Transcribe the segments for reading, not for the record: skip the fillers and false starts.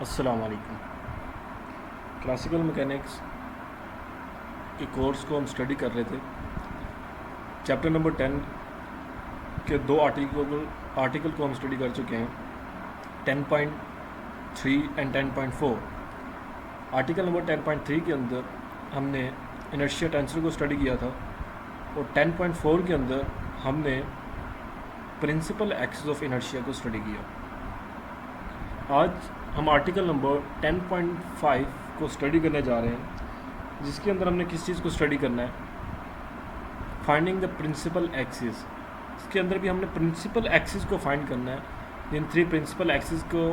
अस्सलाम वालेकुम। Classical mechanics के कोर्स को हम स्टडी कर रहे थे। चैप्टर नंबर 10 के दो आर्टिकल को हम स्टडी कर चुके हैं, 10.3 एंड 10.4। आर्टिकल नंबर 10.3 के अंदर हमने इनर्शिया टेंसर को स्टडी किया था और 10.4 के अंदर हमने प्रिंसिपल एक्सिस ऑफ इनर्शिया को स्टडी किया। आज हम आर्टिकल नंबर 10.5 को स्टडी करने जा रहे हैं, जिसके अंदर हमने किस चीज़ को स्टडी करना है, फाइंडिंग द प्रिंसिपल एक्सिस। इसके अंदर भी हमने प्रिंसिपल एक्सिस को फाइंड करना है। जिन 3 प्रिंसिपल एक्सिस को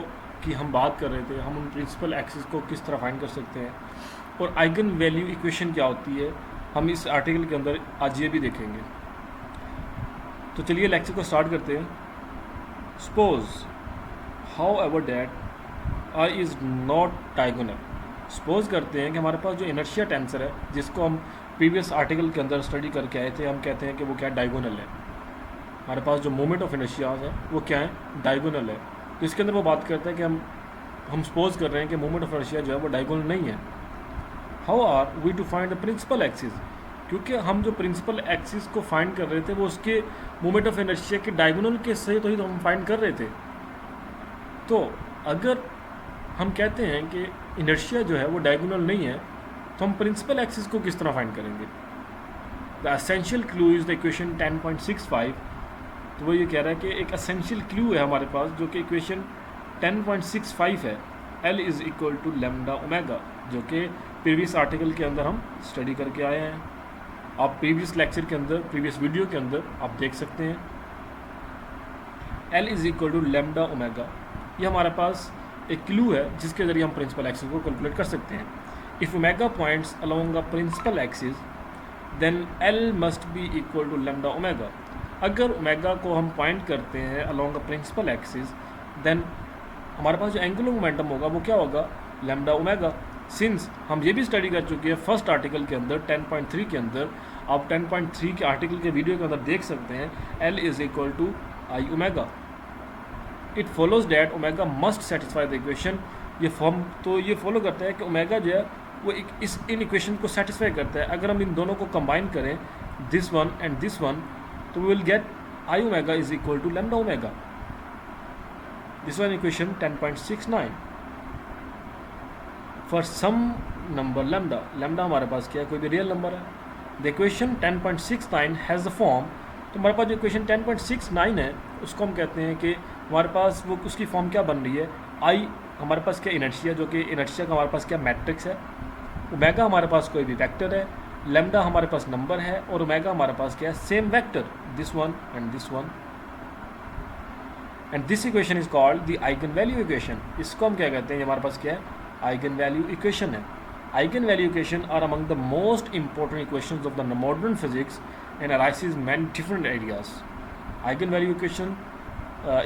की हम बात कर रहे थे, हम उन प्रिंसिपल एक्सिस को किस तरह फाइंड कर सकते हैं और आइगन वैल्यू इक्वेशन क्या होती है, हम इस आर्टिकल के अंदर आज ये भी देखेंगे। तो चलिए लेक्चर को स्टार्ट करते हैं। Suppose how ever that I is not diagonal. Suppose करते हैं कि हमारे पास जो इनर्शिया टेंसर है, जिसको हम प्रीवियस आर्टिकल के अंदर स्टडी करके आए थे, हम कहते हैं कि वो क्या डायगोनल है। हमारे पास जो मोमेंट ऑफ इनर्शिया है वो क्या है, डायगोनल है। तो इसके अंदर वो बात करता है कि हम सपोज कर रहे हैं कि मोमेंट ऑफ इनर्शिया जो है वो डायगोनल नहीं है। How are we to find the principal axis, क्योंकि हम जो प्रिंसिपल एक्सिस को फाइंड कर रहे थे वो उसके मोमेंट ऑफ इनर्शिया के डायगोनल के सही तो ही तो हम फाइंड कर रहे थे। तो अगर हम कहते हैं कि इनर्शिया जो है वो डायगोनल नहीं है, तो हम प्रिंसिपल एक्सिस को किस तरह फाइंड करेंगे। The essential clue is the equation 10.65। तो वो ये कह रहा है कि एक एसेंशियल क्लू है हमारे पास, जो कि इक्वेशन 10.65 है, L is equal to lambda omega, जो कि प्रीवियस आर्टिकल के अंदर हम स्टडी करके आए हैं। आप प्रीवियस लेक्चर के अंदर, प्रीवियस वीडियो के अंदर आप देख सकते हैं। L is equal to lambda omega, ये हमारे पास एक क्लू है जिसके ज़रिए हम प्रिंसिपल एक्सिस को कैलकुलेट कर सकते हैं। If omega points along a principal axis then L must be equal to lambda omega. अगर ओमेगा को हम पॉइंट करते हैं along a principal axis, then हमारे पास जो एंगुलर मोमेंटम होगा वो क्या होगा, लैम्डा ओमेगा। सिंस हम ये भी स्टडी कर चुके हैं फर्स्ट आर्टिकल के अंदर 10.3 के अंदर, आप 10.3 के आर्टिकल के वीडियो के अंदर देख सकते हैं, L is equal to I omega. It follows that omega must satisfy the equation. ये फॉलो करता है कि ओमेगा जो है वो इन इक्वेशन को सेटिस्फाई करता है। अगर हम इन दोनों को कंबाइन करें, this one and this one, तो we will get I omega is equal to lambda omega. This one equation 10.69। For some number lambda, lambda हमारे पास क्या है, कोई भी रियल नंबर है। The equation 10.69 has the form. तो हमारे पास जो इक्वेशन 10.69 है उसको हम कहते हैं कि हमारे पास वो उसकी फॉर्म क्या बन रही है, आई हमारे पास क्या इनर्शिया, जो कि इनर्शिया का हमारे पास क्या मैट्रिक्स है, ओमेगा हमारे पास कोई भी वेक्टर है, लैम्डा हमारे पास नंबर है और ओमेगा हमारे पास क्या है, same vector, this one and this one. And this equation is called the eigen value equation. इसको हम क्या कहते हैं, हमारे पास क्या है, आइगन वैल्यू इक्वेशन है। Eigen value equation are among the most important equations of the modern physics and arises many different ideas. Eigen value equation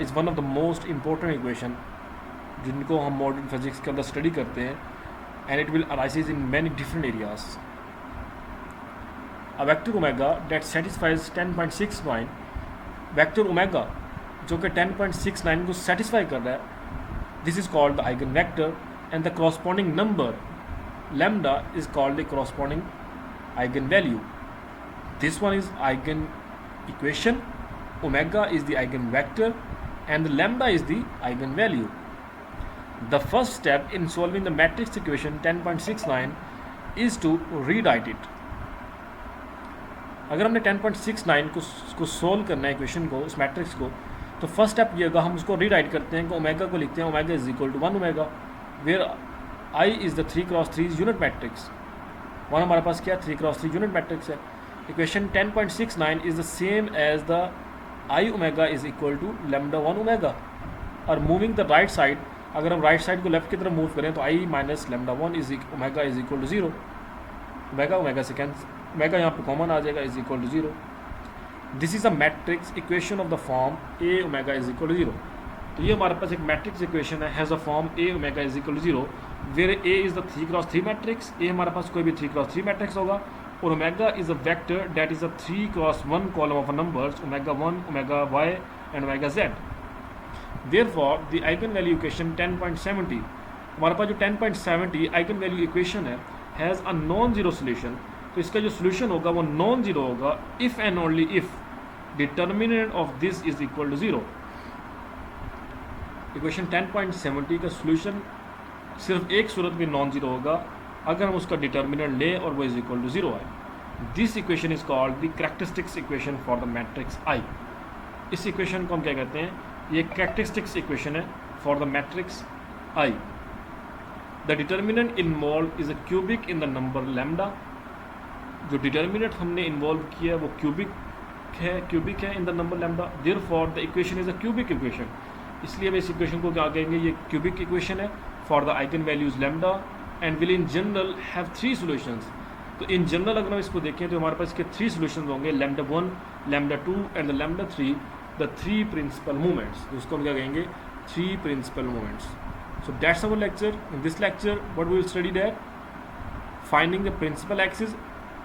is one of the most important equation जिनको हम modern physics के अंदर study करते हैं, and it will arises in many different areas. A vector omega that satisfies 10.69, vector omega जो कि 10.69 को satisfy कर रहा है, this is called the eigen vector, and the corresponding number lambda is called the corresponding eigenvalue. This one is eigen equation, omega is the eigenvector, and the lambda is the eigenvalue. The first step in solving the matrix equation 10.69 is to rewrite it. अगर हमने 10.69 को solve करना है equation को, उस matrix को, तो first step ये होगा, हम उसको रीराइट करते हैं कि ओमेगा को लिखते हैं omega is equal to 1 omega, where I is the 3x3 unit matrix. One हमारे पास क्या 3x3 यूनिट मैट्रिक्स है। Equation 10.69 is the same as the I omega is equal to lambda 1 omega. और मूविंग द राइट साइड, अगर हम right side को left की तरफ मूव करें तो I minus lambda 1 is omega is equal to 0। Omega से कैंसिल, ओमेगा यहाँ पे कॉमन आ जाएगा, is equal to 0। This is a matrix equation of the form A omega is equal to 0। तो ये हमारे पास एक मैट्रिक्स इक्वेशन है, has a form A omega is equal to 0, where A is the 3x3 matrix. A हमारे पास कोई भी 3x3 मैट्रिक्स होगा, और omega is a vector that is a 3x1 column of numbers, omega 1, omega y and omega z। Therefore, the eigenvalue equation 10.70 हमारे पास जो 10.70 eigen value equation है has a non zero solution, तो इसका जो solution होगा वो नॉन जीरो होगा if and only if determinant of this is equal to zero. Equation 10.70 का सोल्यूशन सिर्फ एक सूरत में नॉन जीरो होगा, अगर हम उसका डिटर्मिनेंट लें और वो इज इक्वल टू ज़ीरो आए। This equation is called the characteristics equation for the matrix I. इस इक्वेशन को हम क्या कहते हैं, ये कैरेक्टरिस्टिक्स इक्वेशन है for the matrix I. The determinant involve is a cubic in the number lambda. जो डिटर्मिनेंट हमने इन्वॉल्व किया है वो क्यूबिक है in the number lambda, therefore the equation is a cubic equation. इसलिए हम इस इक्वेशन को क्या कहेंगे, ये क्यूबिक इक्वेशन है for the eigen values lambda and will in general have three solutions. तो इन जनरल अगर हम इसको देखें तो हमारे पास इसके थ्री सॉल्यूशंस होंगे, lambda 1, lambda 2 and the lambda 3, the three principal movements, जिसको हम क्या कहेंगे, three principal movements. So that's our lecture. In this lecture, what we will study that finding the principal axis,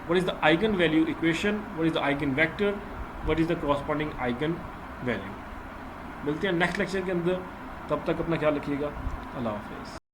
what is the eigenvalue equation, what is the eigenvector, what is the corresponding eigenvalue। मिलते हैं next lecture के अंदर, तब तक अपना ख्याल रखिएगा। अल्लाह हाफिज़।